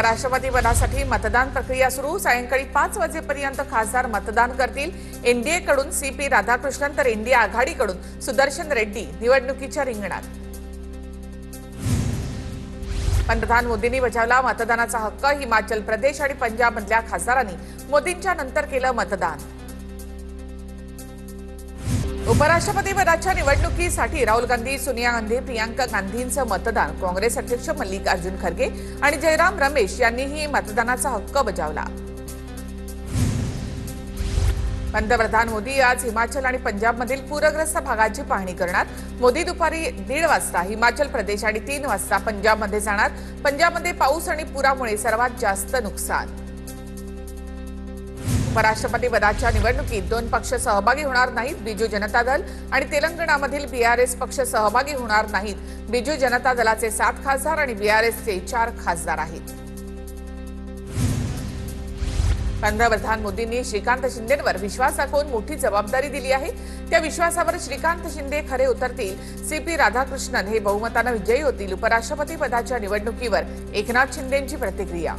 उपराष्ट्रपती पदासाठी मतदान प्रक्रिया सुरू। सायंकाळी 5 वाजेपर्यंत खासदार मतदान करतील। एनडीए कडून सीपी राधाकृष्णन तर इंडिया आघाडीकडून सुदर्शन रेड्डी निवडणुकीच्या रिंगणात। पंतप्रधान मोदींनी बजावला मतदानाचा हक्क। हिमाचल प्रदेश आणि पंजाबमधल्या खासदारांनी मोदींच्या नंतर केलं मतदान। उपराष्ट्रपती पदाच्या निवडणुकीसाठी राहुल गांधी, सोनिया गांधी, प्रियंका गांधींचं मतदान। काँग्रेस अध्यक्ष मल्लिकार्जुन खरगे आणि जयराम रमेश यांनीही मतदानाचा हक्क बजावला। पंतप्रधान मोदी आज हिमाचल आणि पंजाबमधील पूरग्रस्त भागाची पाहणी करणार। मोदी दुपारी 1:30 वाजता हिमाचल प्रदेश आणि 3 वाजता पंजाबमध्ये जाणार। पंजाबमध्ये पाऊस आणि पुरामुळे सर्वात जास्त नुकसान। उपराष्ट्रपती पदाच्या निवडणुकीत 2 पक्ष सहभागी होणार नाहीत। बिजू जनता दल आणि तेलंगणामधील बीआरएस पक्ष सहभागी होणार नाहीत। बिजू जनता दलाचे 7 खासदार आणि बीआरएसचे 4 खासदार आहेत। पंतप्रधान मोदींनी श्रीकांत शिंदेंवर विश्वास दाखवून मोठी जबाबदारी दिली आहे। त्या विश्वासावर श्रीकांत शिंदे खरे उतरतील। सीपी राधाकृष्णन हे बहुमताने विजयी होतील। उपराष्ट्रपती पदाच्या निवडणुकीवर एकनाथ शिंदेंची प्रतिक्रिया।